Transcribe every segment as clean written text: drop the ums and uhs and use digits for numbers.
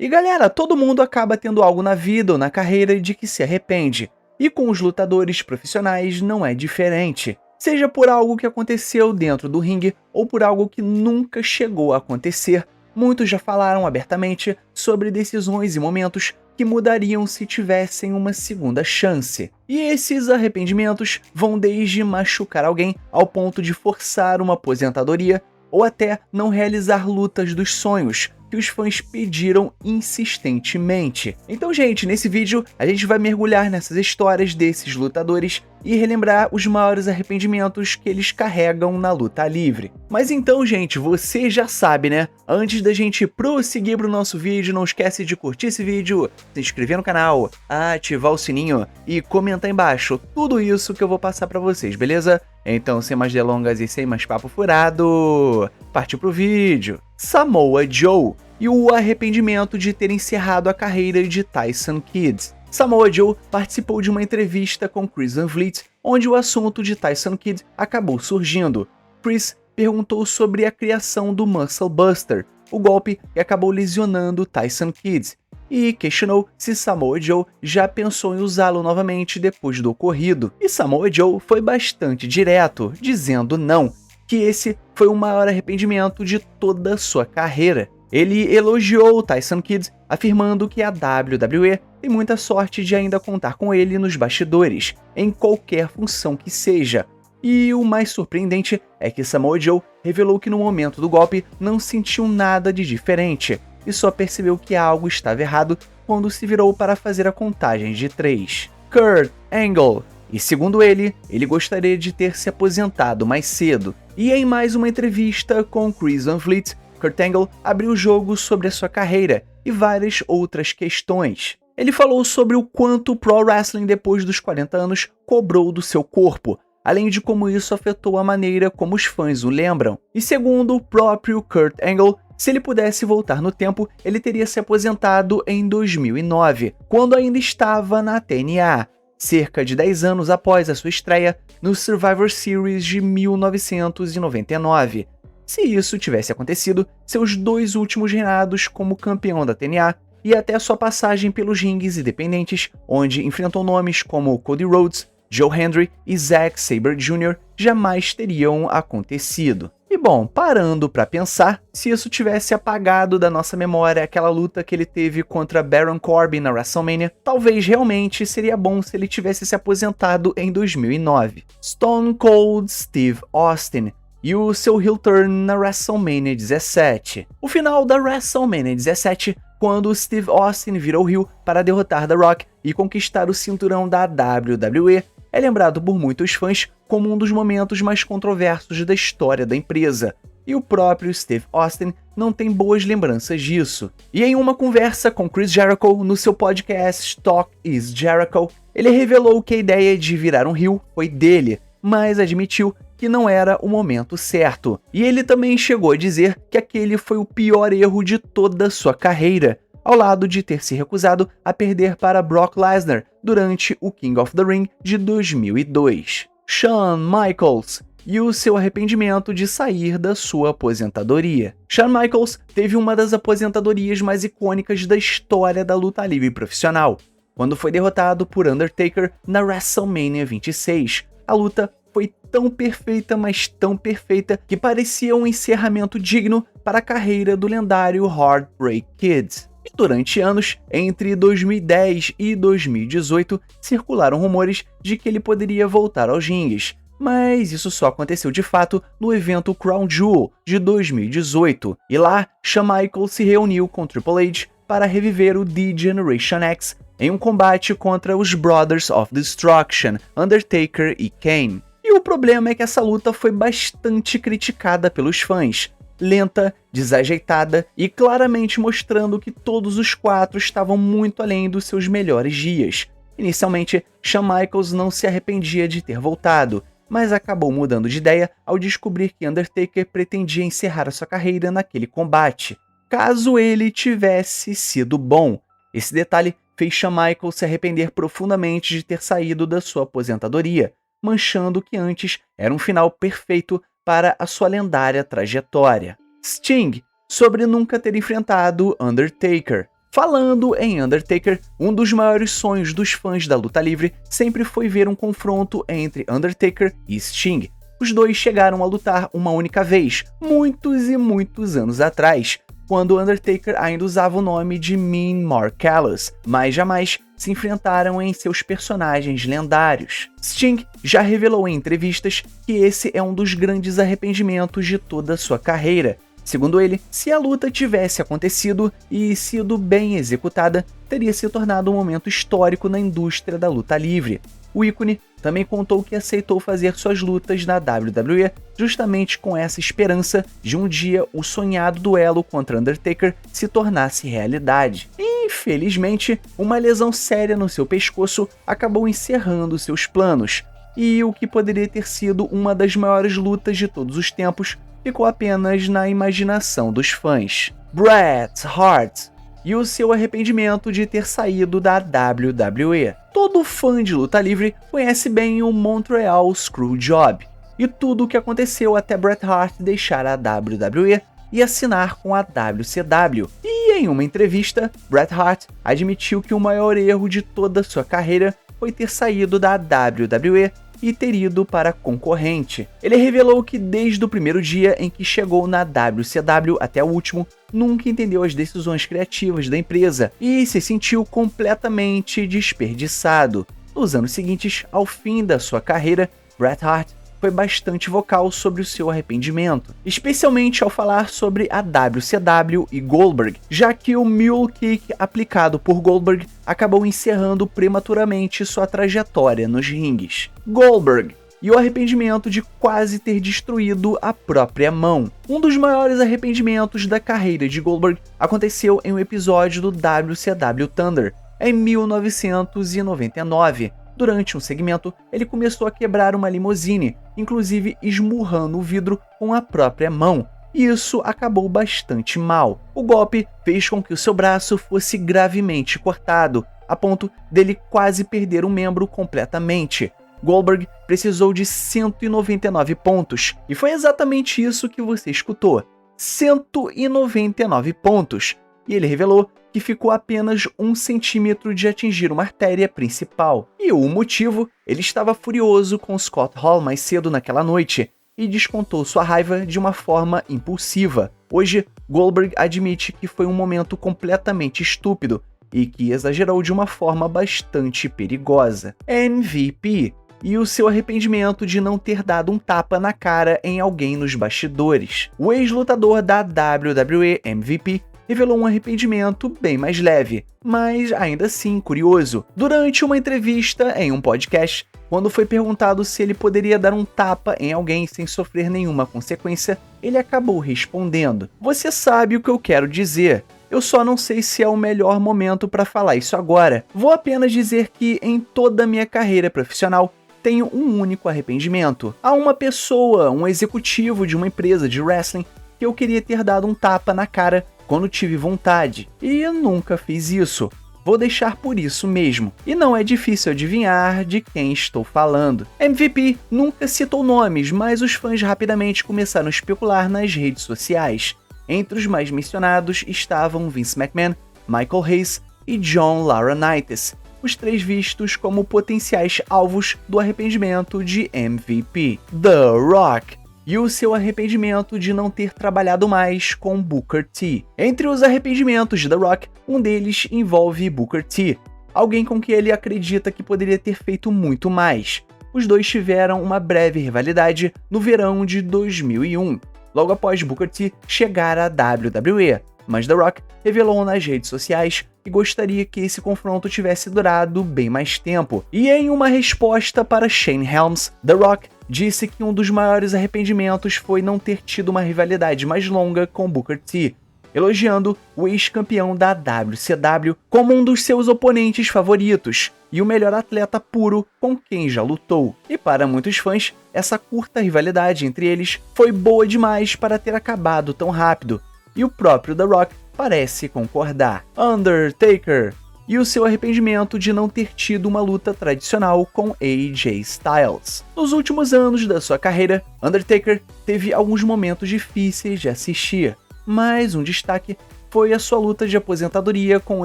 E galera, todo mundo acaba tendo algo na vida ou na carreira de que se arrepende. E com os lutadores profissionais não é diferente. Seja por algo que aconteceu dentro do ringue ou por algo que nunca chegou a acontecer, muitos já falaram abertamente sobre decisões e momentos que mudariam se tivessem uma segunda chance. E esses arrependimentos vão desde machucar alguém ao ponto de forçar uma aposentadoria ou até não realizar lutas dos sonhos que os fãs pediram insistentemente. Então, gente, nesse vídeo a gente vai mergulhar nessas histórias desses lutadores e relembrar os maiores arrependimentos que eles carregam na luta livre. Mas então, gente, você já sabe, né? Antes da gente prosseguir pro nosso vídeo, não esquece de curtir esse vídeo, se inscrever no canal, ativar o sininho e comentar embaixo tudo isso que eu vou passar pra vocês, beleza? Então, sem mais delongas e sem mais papo furado, partiu pro vídeo. Samoa Joe e o arrependimento de ter encerrado a carreira de Tyson Kidd. Samoa Joe participou de uma entrevista com Chris Van Vliet, onde o assunto de Tyson Kidd acabou surgindo. Chris perguntou sobre a criação do Muscle Buster, o golpe que acabou lesionando Tyson Kidd, e questionou se Samoa Joe já pensou em usá-lo novamente depois do ocorrido. E Samoa Joe foi bastante direto, dizendo não, que esse foi o maior arrependimento de toda a sua carreira. Ele elogiou Tyson Kidd, afirmando que a WWE tem muita sorte de ainda contar com ele nos bastidores, em qualquer função que seja. E o mais surpreendente é que Samoa Joe revelou que no momento do golpe não sentiu nada de diferente, e só percebeu que algo estava errado quando se virou para fazer a contagem de 3. Kurt Angle. E segundo ele gostaria de ter se aposentado mais cedo. E em mais uma entrevista com Chris Van Vliet, Kurt Angle abriu o jogo sobre a sua carreira e várias outras questões. Ele falou sobre o quanto o Pro Wrestling depois dos 40 anos cobrou do seu corpo, além de como isso afetou a maneira como os fãs o lembram. E segundo o próprio Kurt Angle, se ele pudesse voltar no tempo, ele teria se aposentado em 2009, quando ainda estava na TNA, cerca de 10 anos após a sua estreia no Survivor Series de 1999. Se isso tivesse acontecido, seus 2 últimos reinados como campeão da TNA e até sua passagem pelos rings independentes, onde enfrentou nomes como Cody Rhodes, Joe Hendry e Zack Sabre Jr. jamais teriam acontecido. E bom, parando pra pensar, se isso tivesse apagado da nossa memória aquela luta que ele teve contra Baron Corbin na WrestleMania, talvez realmente seria bom se ele tivesse se aposentado em 2009. Stone Cold Steve Austin e o seu heel turn na WrestleMania 17. O final da WrestleMania 17, quando Steve Austin virou heel para derrotar The Rock e conquistar o cinturão da WWE, é lembrado por muitos fãs como um dos momentos mais controversos da história da empresa, e o próprio Steve Austin não tem boas lembranças disso. E em uma conversa com Chris Jericho no seu podcast Talk is Jericho, ele revelou que a ideia de virar um heel foi dele, mas admitiu que não era o momento certo. E ele também chegou a dizer que aquele foi o pior erro de toda a sua carreira, ao lado de ter se recusado a perder para Brock Lesnar durante o King of the Ring de 2002. Shawn Michaels e o seu arrependimento de sair da sua aposentadoria. Shawn Michaels teve uma das aposentadorias mais icônicas da história da luta livre profissional, quando foi derrotado por Undertaker na WrestleMania 26. A luta foi tão perfeita, mas tão perfeita, que parecia um encerramento digno para a carreira do lendário Heartbreak Kid. E durante anos, entre 2010 e 2018, circularam rumores de que ele poderia voltar aos rings, mas isso só aconteceu de fato no evento Crown Jewel de 2018, e lá, Shawn Michaels se reuniu com Triple H para reviver o D-Generation X em um combate contra os Brothers of Destruction, Undertaker e Kane. E o problema é que essa luta foi bastante criticada pelos fãs, lenta, desajeitada e claramente mostrando que todos os 4 estavam muito além dos seus melhores dias. Inicialmente, Shawn Michaels não se arrependia de ter voltado, mas acabou mudando de ideia ao descobrir que Undertaker pretendia encerrar a sua carreira naquele combate, caso ele tivesse sido bom. Esse detalhe fez Shawn Michaels se arrepender profundamente de ter saído da sua aposentadoria, manchando o que antes era um final perfeito para a sua lendária trajetória. Sting, sobre nunca ter enfrentado Undertaker. Falando em Undertaker, um dos maiores sonhos dos fãs da luta livre sempre foi ver um confronto entre Undertaker e Sting. Os dois chegaram a lutar uma única vez, muitos e muitos anos atrás, quando Undertaker ainda usava o nome de Mean Mark Callis, mas jamais se enfrentaram em seus personagens lendários. Sting já revelou em entrevistas que esse é um dos grandes arrependimentos de toda a sua carreira. Segundo ele, se a luta tivesse acontecido e sido bem executada, teria se tornado um momento histórico na indústria da luta livre. O ícone também contou que aceitou fazer suas lutas na WWE justamente com essa esperança de um dia o sonhado duelo contra Undertaker se tornasse realidade. Infelizmente, uma lesão séria no seu pescoço acabou encerrando seus planos, e o que poderia ter sido uma das maiores lutas de todos os tempos ficou apenas na imaginação dos fãs. Bret Hart e o seu arrependimento de ter saído da WWE. Todo fã de luta livre conhece bem o Montreal Screwjob e tudo o que aconteceu até Bret Hart deixar a WWE e assinar com a WCW. E em uma entrevista, Bret Hart admitiu que o maior erro de toda sua carreira foi ter saído da WWE e ter ido para a concorrente. Ele revelou que desde o primeiro dia em que chegou na WCW até o último, nunca entendeu as decisões criativas da empresa e se sentiu completamente desperdiçado. Nos anos seguintes, ao fim da sua carreira, Bret Hart foi bastante vocal sobre o seu arrependimento, especialmente ao falar sobre a WCW e Goldberg, já que o Mule Kick aplicado por Goldberg acabou encerrando prematuramente sua trajetória nos rings. Goldberg e o arrependimento de quase ter destruído a própria mão. Um dos maiores arrependimentos da carreira de Goldberg aconteceu em um episódio do WCW Thunder, em 1999. Durante um segmento, ele começou a quebrar uma limusine, inclusive esmurrando o vidro com a própria mão. Isso acabou bastante mal. O golpe fez com que o seu braço fosse gravemente cortado, a ponto dele quase perder um membro completamente. Goldberg precisou de 199 pontos, e foi exatamente isso que você escutou. 199 pontos. E ele revelou que ficou a apenas 1 centímetro de atingir uma artéria principal. E o motivo? Ele estava furioso com Scott Hall mais cedo naquela noite e descontou sua raiva de uma forma impulsiva. Hoje, Goldberg admite que foi um momento completamente estúpido e que exagerou de uma forma bastante perigosa. MVP e o seu arrependimento de não ter dado um tapa na cara em alguém nos bastidores. O ex-lutador da WWE, MVP, revelou um arrependimento bem mais leve, mas ainda assim curioso. Durante uma entrevista em um podcast, quando foi perguntado se ele poderia dar um tapa em alguém sem sofrer nenhuma consequência, ele acabou respondendo: "Você sabe o que eu quero dizer. Eu só não sei se é o melhor momento para falar isso agora. Vou apenas dizer que em toda a minha carreira profissional, tenho um único arrependimento. Há uma pessoa, um executivo de uma empresa de wrestling, que eu queria ter dado um tapa na cara quando tive vontade, e eu nunca fiz isso. Vou deixar por isso mesmo. E não é difícil adivinhar de quem estou falando." MVP nunca citou nomes, mas os fãs rapidamente começaram a especular nas redes sociais. Entre os mais mencionados estavam Vince McMahon, Michael Hayes e John Laurinaitis, os três vistos como potenciais alvos do arrependimento de MVP. The Rock e o seu arrependimento de não ter trabalhado mais com Booker T. Entre os arrependimentos de The Rock, um deles envolve Booker T, alguém com quem ele acredita que poderia ter feito muito mais. Os dois tiveram uma breve rivalidade no verão de 2001, logo após Booker T chegar à WWE, mas The Rock revelou nas redes sociais que gostaria que esse confronto tivesse durado bem mais tempo. E em uma resposta para Shane Helms, The Rock disse que um dos maiores arrependimentos foi não ter tido uma rivalidade mais longa com Booker T, elogiando o ex-campeão da WCW como um dos seus oponentes favoritos e o melhor atleta puro com quem já lutou. E para muitos fãs, essa curta rivalidade entre eles foi boa demais para ter acabado tão rápido, e o próprio The Rock parece concordar. Undertaker e o seu arrependimento de não ter tido uma luta tradicional com AJ Styles. Nos últimos anos da sua carreira, Undertaker teve alguns momentos difíceis de assistir, mas um destaque foi a sua luta de aposentadoria com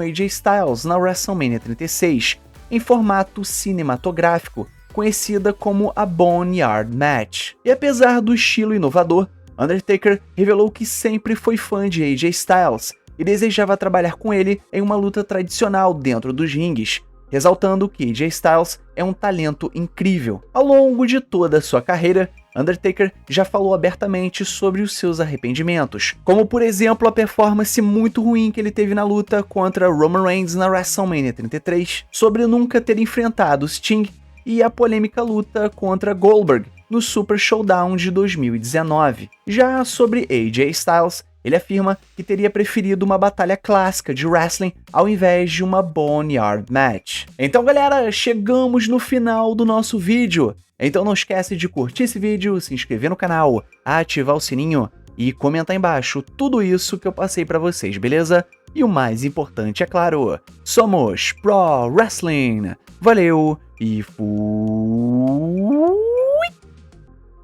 AJ Styles na WrestleMania 36, em formato cinematográfico, conhecida como a Boneyard Match. E apesar do estilo inovador, Undertaker revelou que sempre foi fã de AJ Styles e desejava trabalhar com ele em uma luta tradicional dentro dos ringues, ressaltando que AJ Styles é um talento incrível. Ao longo de toda a sua carreira, Undertaker já falou abertamente sobre os seus arrependimentos, como por exemplo a performance muito ruim que ele teve na luta contra Roman Reigns na WrestleMania 33, sobre nunca ter enfrentado Sting e a polêmica luta contra Goldberg no Super Showdown de 2019. Já sobre AJ Styles, ele afirma que teria preferido uma batalha clássica de wrestling ao invés de uma Boneyard Match. Então galera, chegamos no final do nosso vídeo. Então não esquece de curtir esse vídeo, se inscrever no canal, ativar o sininho e comentar embaixo tudo isso que eu passei pra vocês, beleza? E o mais importante, é claro, somos Pro Wrestling. Valeu e fui!